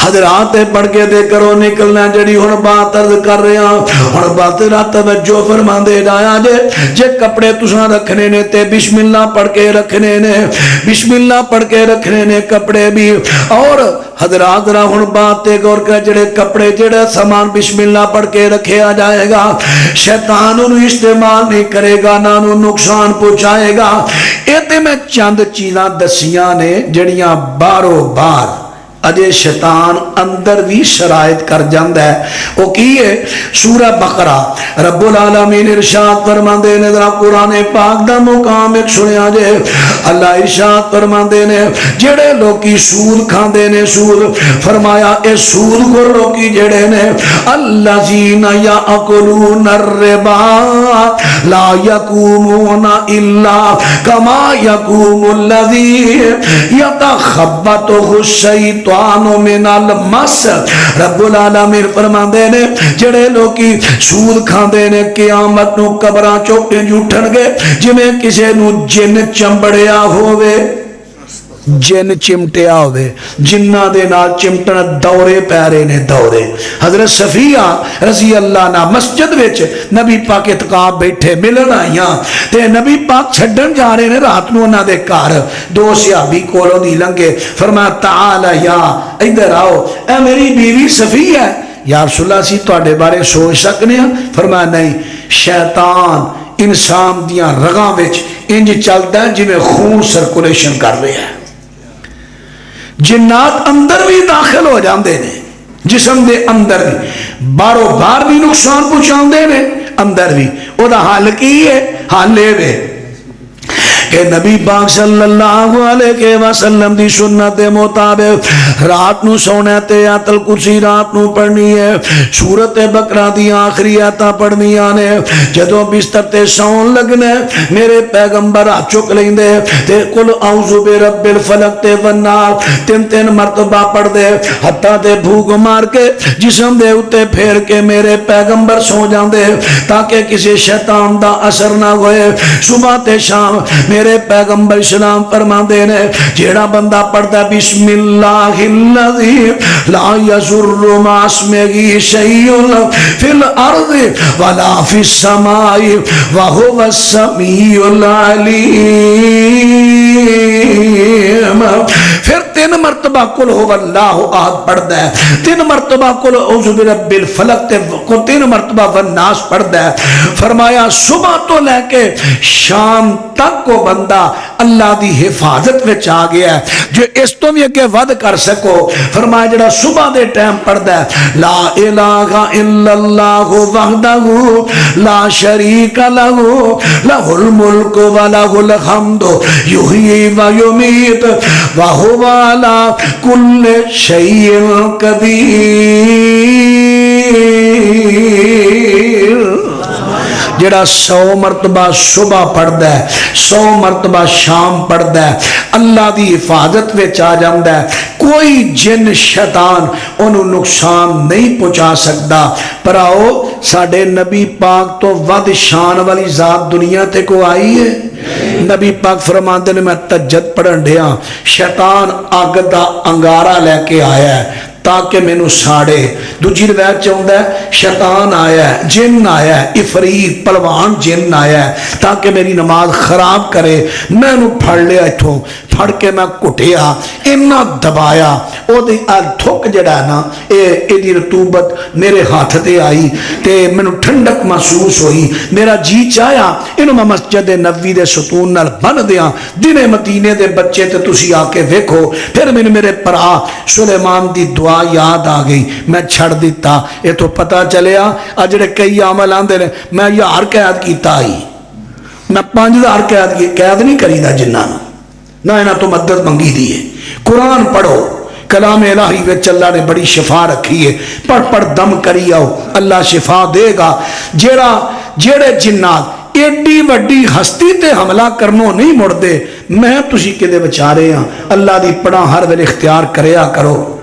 حضرات پڑھ کے دے کرو نکلنا جڑی ہن بات عرض کر رہے ہیں ہن بات رات توجہ فرما دے جایا جے کپڑے تساں رکھنے نے تے بسم اللہ پڑھ کے رکھنے نے بسم اللہ پڑھ کے رکھنے نے کپڑے بھی اور حضرات ذرا ہن بات تے غور کر جڑے کپڑے جڑا سامان بسم اللہ پڑھ کے رکھیا جائے گا شیطان انہوں استعمال نہیں کرے گا نہ انہوں نقصان پہنچائے گا اے تے میں چند چیزاں دسیاں نے جڑیاں بارو بار اجے شیطان اندر بھی شرائط کر جاندہ ہے وہ کیے سورہ بقرہ رب العالمین ارشاد فرماندے نے ذرا قرآن پاک دا مقام ایک سنیا جے اللہ ارشاد فرماندے نے جڑے لوکی سود کھاندے نے سود فرمایا اے سود کو لوکی جڑے نے الذین یاکلون الربا لا یقومون الا کما یقوم الذی یتخبطہ الشیطان من المس رب العالمین فرماندے نے جڑے لوکی سود کھاندے نے قیامت نو قبراں چوکے جھٹن گے جویں کسے نو جن چمبڑیا ہووے جن چمٹیا ہوئے جنہ دے نال چمٹن دورے پیرے نے دورے حضرت صفیہ رضی اللہ عنہ مسجد وچ نبی پاک اتقاب بیٹھے ملن آئیاں تے نبی پاک چھڑن جا رہے نے رات نو انہاں دے گھر دو صحابی کولوں دی لنگے فرمایا تعال یا ادھر آؤ اے میری بیوی صفیہ ہے یا رسول اللہ سی تواڈے بارے سوچ سکنے ہیں فرمایا نہیں شیطان انسان دیاں رگاں وچ انج چلدا ہے جویں خون سرکولیشن کر رہا ہے جنات اندر بھی داخل ہو جاندے نے جسم دے اندر بھی بارو بار بھی نقصان پہنچاندے نے اندر بھی او دا حال کی ہے حال لے وے کہ نبی پاک صلی اللہ علیہ وسلم دی سنت مطابق رات نو سونے تے آیت الکرسی رات نو پڑھنی ہے سورت بقرہ دی آخری آیتاں پڑھنی آنے جدوں بستر تے سون لگنے میرے پیغمبر چک لیندے تے قل اعوذ برب الفلق تے والناس تین مرتبہ پڑھ دے حتیٰ تے بھوک مار کے جسم دے اتے پھیر کے میرے پیغمبر سو جاندے تاکہ کسی شیطان دا اثر نہ ہوئے صبح تے شام میرے پیغمبر اسلام فرما دینے جیڑا بندہ پڑھتا بسم اللہ الذی لا یضر مع اسمہ شیء فی الارض ولا فی السماء وہو السمیع العلیم پھر 3 مرتبہ قل هو اللہ احد پڑھتا ہے 3 مرتبہ قل اعوذ برب الفلق 3 مرتبہ والناس پڑھتا ہے فرمایا صبح تو لے کے شام تک کو بندہ اللہ دی حفاظت میں چاہ گیا ہے جو اس تو بھی اگے ود کر سکو فرمایا جڑا صبح دے ٹائم پڑھدا ہے لا الہ الا اللہ وحدہ لا شریک لہ لہ الملک و لہ الحمد یحیی و یمیت وہو علی کل شیء قدیر جڑا 100 مرتبہ صبح پڑھدا ہے 100 مرتبہ شام پڑھدا ہے اللہ دی حفاظت وچ آ جاندا ہے کوئی جن شیطان انہوں نقصان نہیں پہنچا سکتا پر آؤ ساڑھے نبی پاک تو ود شان والی ذات دنیا تے کو آئی ہے نبی پاک فرماندے نے میں تہجد پڑھن دیا شیطان آگ دا انگارہ لے کے آیا ہے تاکہ میں نو ساڑے دوجی روایت چاہتا ہے شیطان آیا ہے جن آیا ہے افریت پلوان جن آیا ہے تاکہ میری نماز خراب کرے میں نو پھڑ لیا اتھوں پھڑ کے میں کٹیا انہا دبایا او دی تھوک جڑا ہے نا اے دی رطوبت میرے ہاتھ تے آئی تے میں نو ٹھنڈک محسوس ہوئی میرا جی چاہیا انہوں میں مسجد نبوی دے ستون نال بن دیا دن مدینے دے بچے تے تسی آ کے ویکھو پھر میں میرے پرا سلیمان دی دعا یاد آ گئی میں چھڑ دیتا یہ تو پتا چلیا اجڑے کئی عمل آندے نے میں 1000 قید کیتا ہی میں 5000 قید نہیں کری دا جنہ نہ انہاں تو مدد منگی دیئے قرآن پڑھو کلام الہی وچ اللہ نے بڑی شفا رکھی ہے پڑھ پڑھ دم کری آؤ اللہ شفا دے گا جیڑے جنات ایڈی وڈی ہستی تے حملہ کرنو نہیں مڑ دے میں تسی کے دے بچارے ہاں اللہ دی پڑھا ہر ویل اختیار کریا کرو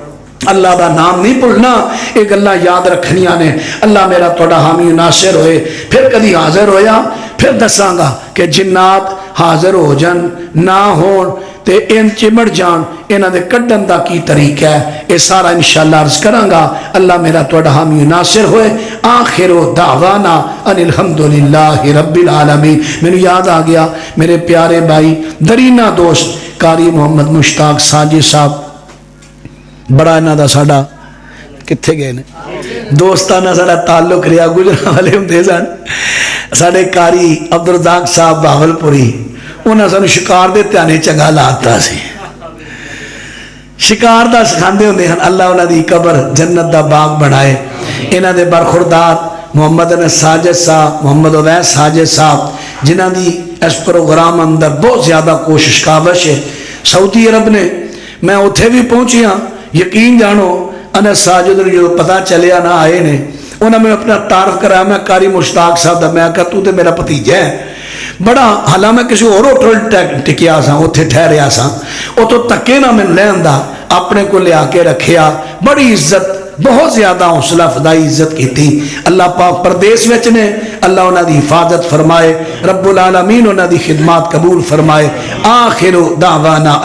اللہ دا نام نہیں بھولنا ایک اللہ یاد رکھنیاں نے اللہ میرا توڑا حامی ناصر ہوئے پھر کدی حاضر ہویا پھر دساں گا کہ جنات حاضر ہو جان نہ ہون تے ان چمڑ جان انہاں دے کڈن دا کی طریقہ ہے یہ سارا انشاءاللہ عرض کراں گا اللہ میرا تہاڈا حامی و ناصر ہوئے آخر دعوانا ان الحمدللہ رب العالمین مینوں یاد آ گیا میرے پیارے بھائی درینہ دوست قاری محمد مشتاق ساجد صاحب بڑا انہاں دا ساڈا کتھے گئے نے دوستانہ ساڈا تعلق رہا گجرا والے ہوندے سن ساڈے قاری عبدالرزاق صاحب بہاولپوری انہاں سانوں شکار دے دھیانے چنگا لاتا سی شکار دا سکھاندے ہوندے ہن اللہ انہاں دی قبر جنت دا باغ بنائے انہاں دے برخوردار محمد ساجد صاحب محمد اویس ساجد صاحب جنہاں دی اس پروگرام اندر بہت زیادہ کوشش کاوش ہے سعودی عرب نے میں اتھے بھی پہنچی ہاں یقین جانو انس ساجد نے جو پتہ چلیا نہ آئے نے انہوں نے اپنا تعارف کرایا میں قاری مشتاق صاحب دا میں کہا تو تے میرا بھتیجا ہے بڑا حالاں میں کسی اور ہوٹل ٹکیا سا اتھے ٹھہریا سا وہ تو تکے نہ میں لیندا اپنے کو لیا کے رکھیا بڑی عزت بہت زیادہ حوصلہ افزائی عزت کی تھی اللہ پاک پردیس وچ نے اللہ انہاں دی حفاظت فرمائے رب العالمین انہاں دی خدمات قبول فرمائے آخر دعوانا